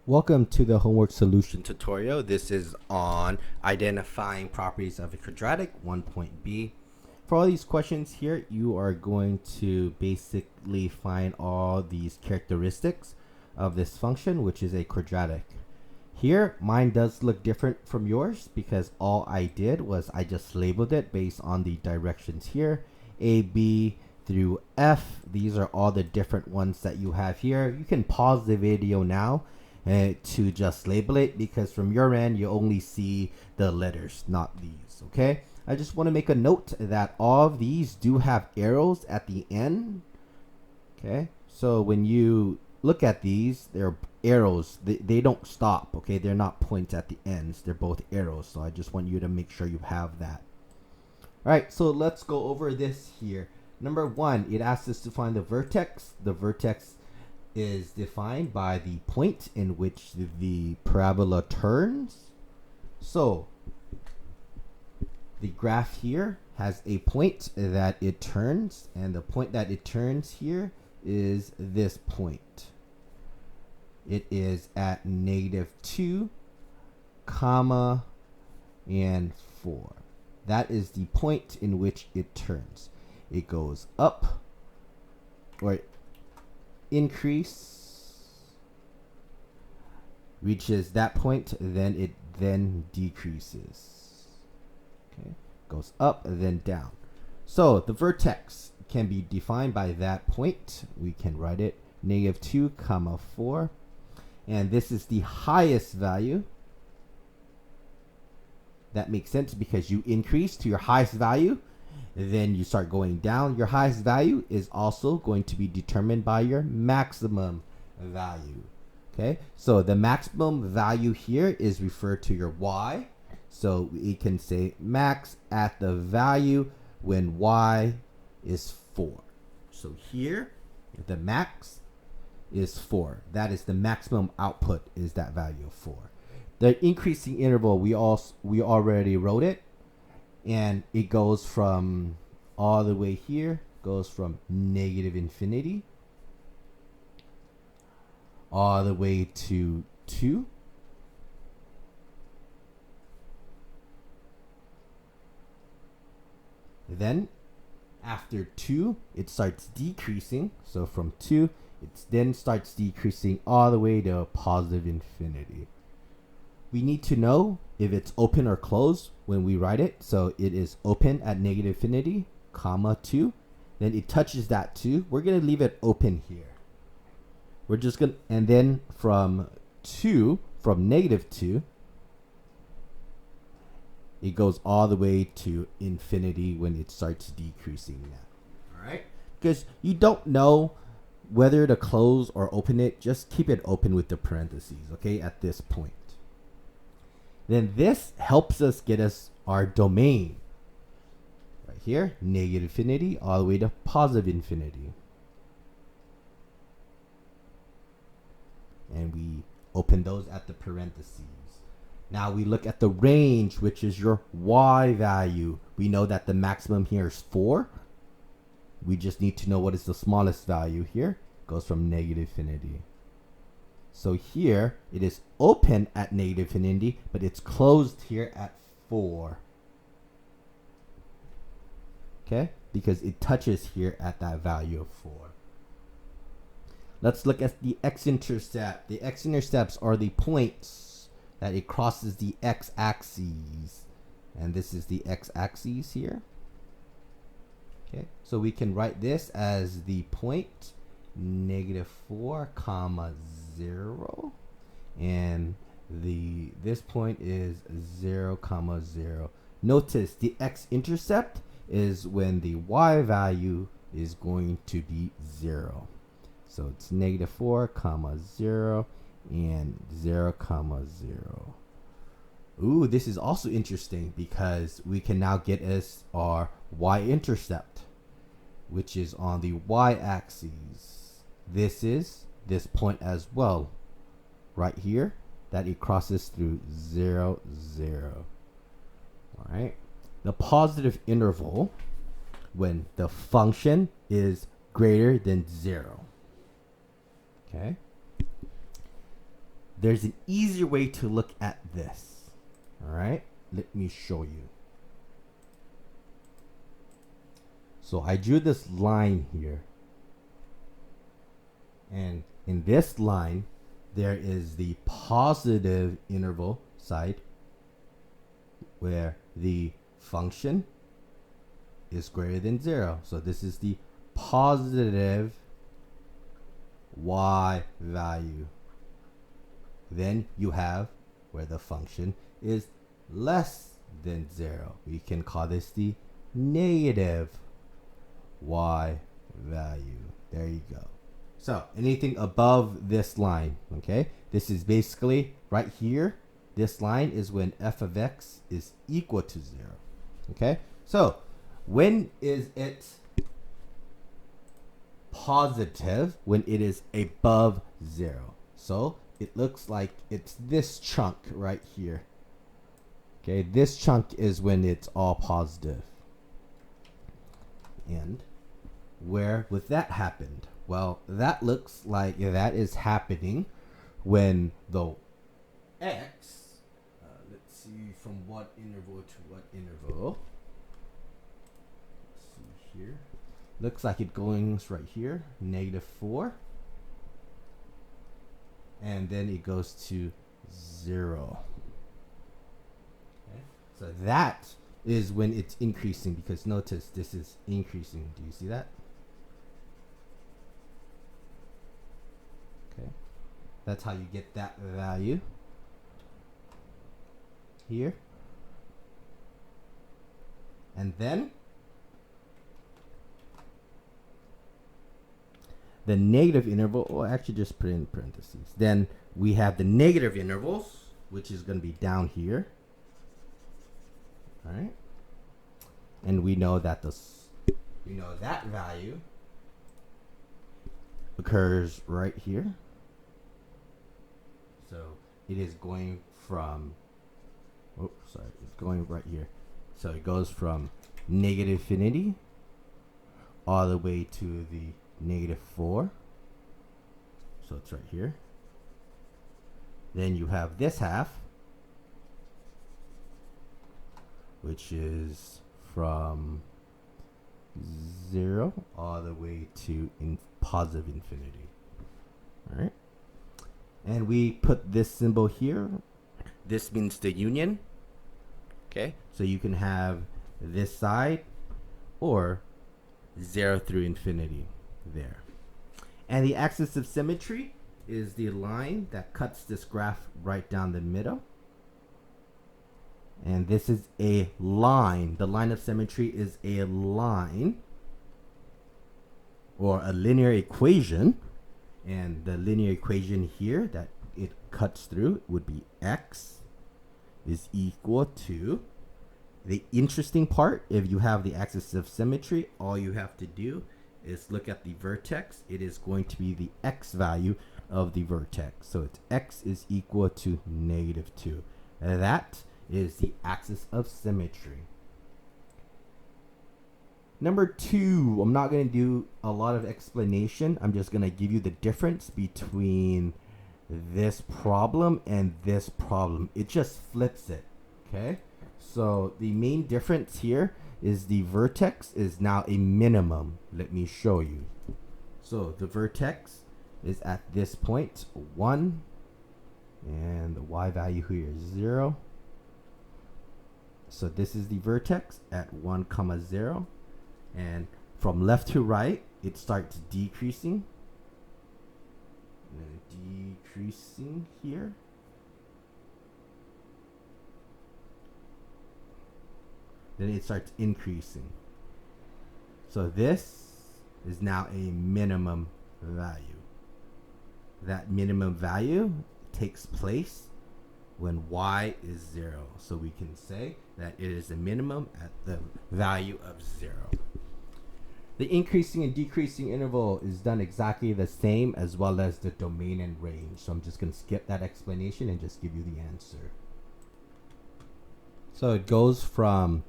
Welcome to the homework solution tutorial. This is on identifying properties of a quadratic, 1.b. For all these questions here, you are going to basically find all these characteristics of this function, which is a quadratic. Here, mine does look different from yours because all I did was I just labeled it based on the directions here, A, B, through F. These are all the different ones that you have here. You can pause the video now to just label it because from your end you only see the letters, not these. Okay, I just want to make a note that all of these do have arrows at the end. Okay, so when you look at these, they're arrows. They don't stop. Okay, they're not points at the ends, they're both arrows. So I just want you to make sure you have that. All right, so let's go over this here. Number one, it asks us to find the vertex. The vertex is defined by the point in which the parabola turns. So the graph here has a point that it turns, and the point that it turns here is this point. It is at -2, comma, and 4. That is the point in which it turns. It goes up, or increase, reaches that point, then it decreases. Okay, goes up and then down. So the vertex can be defined by that point. We can write it -2, comma 4, and this is the highest value. That makes sense because you increase to your highest value, then you start going down. Your highest value is also going to be determined by your maximum value. Okay, so the maximum value here is referred to your y. So we can say max at the value when y is 4. So here, the max is 4. That is the maximum output, is that value of 4. The increasing interval, we already wrote it. And it goes from all the way here, goes from -infinity all the way to 2. Then after 2, it starts decreasing. So from 2, it then starts decreasing all the way to positive infinity. We need to know if it's open or closed when we write it. So it is open at -infinity, comma 2. Then it touches that 2. We're going to leave it open here. We're just going to, and then from -2, it goes all the way to infinity when it starts decreasing now. All right? Because you don't know whether to close or open it, just keep it open with the parentheses, okay, at this point. Then this helps us get us our domain. Right here, -infinity all the way to positive infinity. And we open those at the parentheses. Now we look at the range, which is your y value. We know that the maximum here is 4. We just need to know what is the smallest value here. It goes from -infinity. So here, it is open at -infinity, but it's closed here at 4. Okay? Because it touches here at that value of 4. Let's look at the x-intercept. The x-intercepts are the points that it crosses the x-axis. And this is the x-axis here. Okay? So we can write this as the point -4, comma 0, and this point is 0, comma 0. Notice the x-intercept is when the y value is going to be 0. So it's -4, comma 0, and 0, comma 0. Ooh, this is also interesting because we can now get us our y-intercept, which is on the y-axis. This is this point as well, right here, that it crosses through 0, 0. All right. The positive interval when the function is greater than 0. Okay. there's an easier way to look at this. All right, let me show you. So I drew this line here. And in this line, there is the positive interval side where the function is greater than 0. So this is the positive y value. Then you have where the function is less than 0. We can call this the negative y value. There you go. So anything above this line, okay? This is basically right here. This line is when f of x is equal to 0. Okay? So when is it positive? When it is above 0. So it looks like it's this chunk right here. Okay, this chunk is when it's all positive. And where would that happen? Well, that looks like that is happening when the x, let's see from what interval to what interval. Let's see here. Looks like it goes right here, -4. And then it goes to 0. Okay. So that is when it's increasing, because notice this is increasing. Do you see that? Okay. That's how you get that value here. And then the negative interval, or actually just put it in parentheses. Then we have the negative intervals, which is going to be down here. All right. And we know that that value occurs right here. So it is going from, it's going right here. So it goes from -infinity all the way to the -4. So it's right here. Then you have this half, which is from 0 all the way to positive infinity. All right. And we put this symbol here. This means the union. Okay. So you can have this side or 0 through infinity there. And the axis of symmetry is the line that cuts this graph right down the middle. And this is a line. The line of symmetry is a line or a linear equation. And the linear equation here that it cuts through would be x is equal to, the interesting part, if you have the axis of symmetry, all you have to do is look at the vertex. It is going to be the x value of the vertex. So it's x is equal to -2. And that is the axis of symmetry. Number 2, I'm not going to do a lot of explanation. I'm just going to give you the difference between this problem and this problem. It just flips it, okay? So the main difference here is the vertex is now a minimum. Let me show you. So the vertex is at this point 1, and the y value here is 0. So this is the vertex at 1, 0. And from left to right, it starts decreasing. And then decreasing here. Then it starts increasing. So this is now a minimum value. That minimum value takes place when y is 0. So we can say that it is a minimum at the value of 0. The increasing and decreasing interval is done exactly the same, as well as the domain and range. So I'm just going to skip that explanation and just give you the answer. So it goes from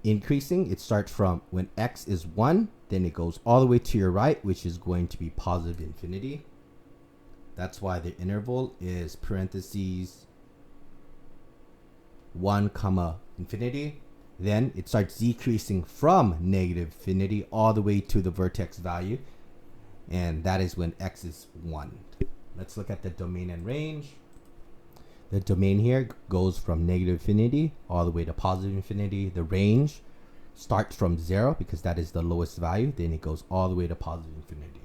increasing. It starts from when x is 1, then it goes all the way to your right, which is going to be positive infinity. That's why the interval is parentheses 1 comma infinity. Then it starts decreasing from negative infinity all the way to the vertex value, and that is when x is 1. Let's look at the domain and range. The domain here goes from negative infinity all the way to positive infinity. The range starts from 0 because that is the lowest value, then it goes all the way to positive infinity.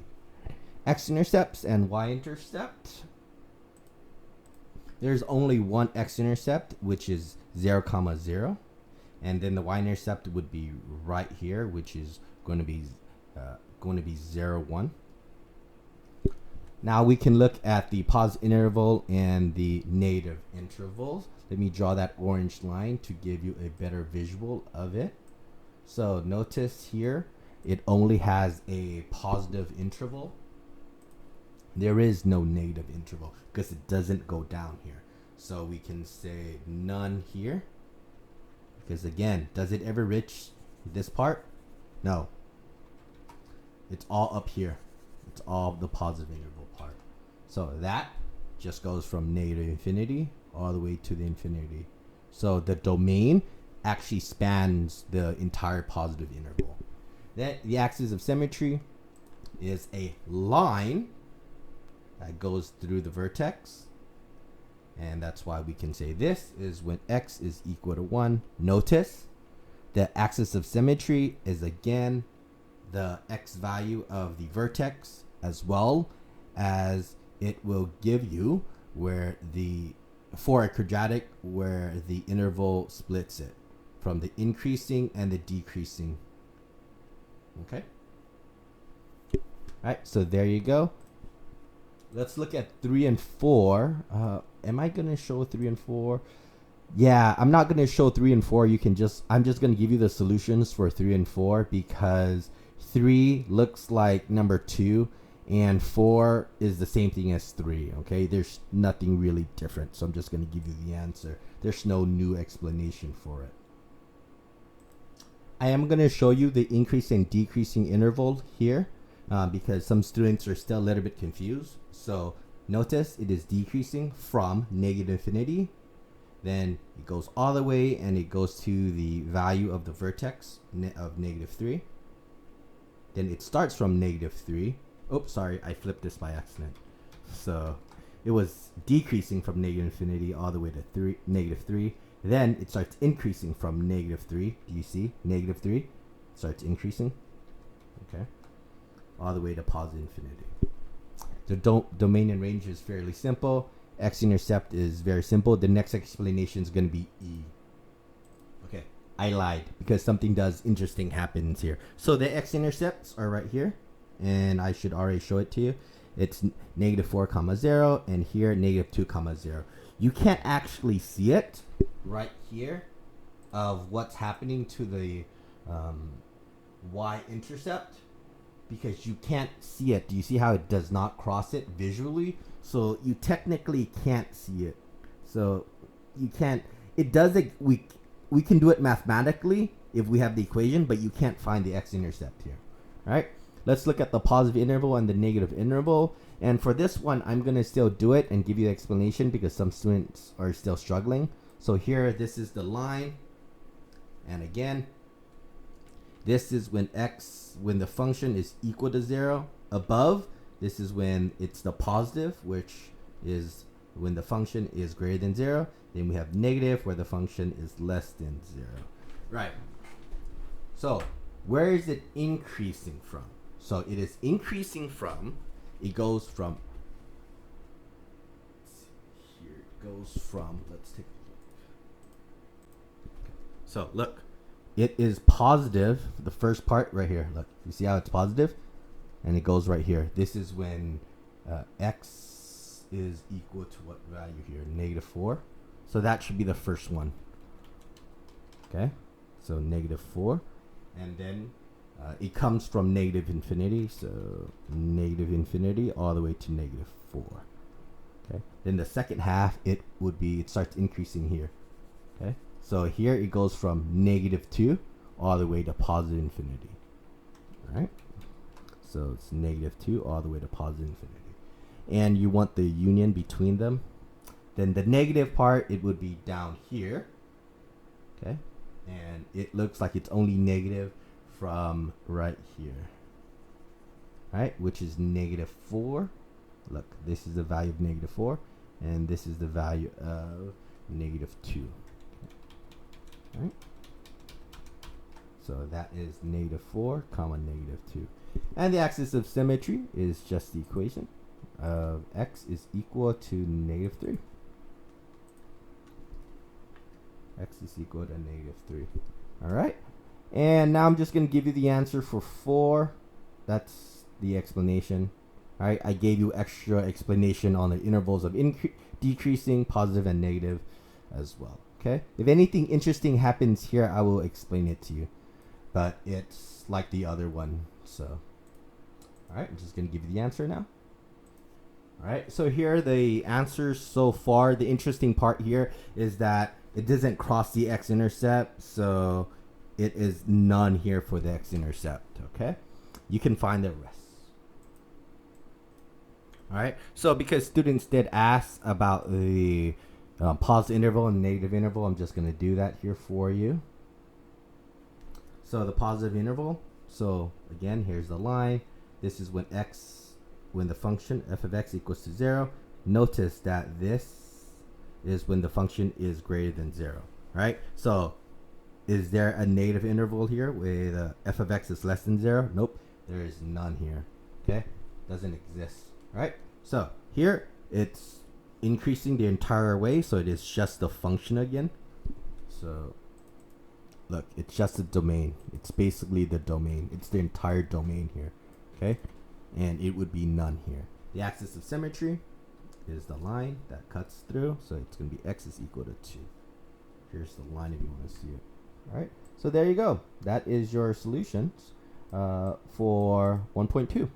X-intercepts and y-intercept. There's only one x-intercept, which is 0 comma 0, and then the y-intercept would be right here, which is going to be 0 1. Now we can look at the positive interval and the negative intervals. Let me draw that orange line to give you a better visual of it. So notice here it only has a positive interval. There is no negative interval because it doesn't go down here. So we can say none here, because again, does it ever reach this part? No. It's all up here. It's all the positive interval part. So that just goes from negative infinity all the way to the infinity. So the domain actually spans the entire positive interval. Then the axis of symmetry is a line that goes through the vertex, and that's why we can say this is when x is equal to 1. Notice the axis of symmetry is again the x value of the vertex, as well as it will give you where the, for a quadratic, where the interval splits it from the increasing and the decreasing. Okay. All right, so there you go. Let's look at 3 and 4. Am I gonna show 3 and 4? Yeah, I'm not gonna show 3 and 4. I'm just gonna give you the solutions for 3 and 4, because 3 looks like number 2 and 4 is the same thing as 3. Okay, there's nothing really different, so I'm just gonna give you the answer. There's no new explanation for it. I am gonna show you the increasing and decreasing interval here, because some students are still a little bit confused. So notice it is decreasing from negative infinity, then it goes all the way and it goes to the value of the vertex of negative 3. Then it starts from negative 3. Oops, sorry, I flipped this by accident. So it was decreasing from negative infinity all the way to negative 3. Then it starts increasing from negative 3. Do you see? Negative 3 starts increasing. Okay. All the way to positive infinity. The domain and range is fairly simple. X-intercept is very simple. The next explanation is going to be E. Okay, I lied because something interesting happens here. So the X-intercepts are right here, and I should already show it to you. It's negative 4 comma 0, and here negative 2 comma 0. You can't actually see it right here of what's happening to the y-intercept, because you can't see it. Do you see how it does not cross it visually? So you technically can't see it. So you can't, it does it, we can do it mathematically if we have the equation, but you can't find the x-intercept here. All right, let's look at the positive interval and the negative interval. And for this one, I'm gonna still do it and give you the explanation because some students are still struggling. So here, this is the line. And again, this is when when the function is equal to 0. Above, this is when it's the positive, which is when the function is greater than 0. Then we have negative, where the function is less than 0. Right. So where is it increasing from? So it is increasing from, it goes from, here it goes from, let's take a look. Okay. So look. It is positive, the first part right here. Look, you see how it's positive? And it goes right here. This is when x is equal to what value here? Negative 4. So that should be the first one. Okay, so negative 4. And then it comes from negative infinity. So negative infinity all the way to negative 4. Okay, then the second half, it starts increasing here. Okay. So here it goes from negative 2 all the way to positive infinity. All right. So it's negative 2 all the way to positive infinity. and you want the union between them, then the negative part, it would be down here. Okay, and it looks like it's only negative from right here, right, which is -4. Look, this is the value of -4, and this is the value of -2. Right? So that is -4 comma -2. And the axis of symmetry is just the equation of x is equal to -3. X is equal to -3. All right. And now I'm just going to give you the answer for 4. That's the explanation. All right. I gave you extra explanation on the intervals of decreasing, positive, and negative as well. Okay. If anything interesting happens here, I will explain it to you. But it's like the other one. So, all right. I'm just going to give you the answer now. All right. So here are the answers so far. The interesting part here is that it doesn't cross the X-intercept, so it is none here for the X-intercept, okay? You can find the rest. All right, so because students did ask about the positive interval and negative interval, I'm just going to do that here for you. So the positive interval, so again, here's the line. This is when the function f of x equals to 0. Notice that this is when the function is greater than 0, right? So is there a negative interval here where f of x is less than 0? Nope, there is none here, okay? Doesn't exist, right? So here it's increasing the entire way, so it is just the function again. So look, it's just a domain. It's basically the domain. It's the entire domain here, okay? And it would be none here. The axis of symmetry is the line that cuts through, so it's going to be x is equal to 2. Here's the line if you want to see it. All right, so there you go. That is your solutions for 1.2.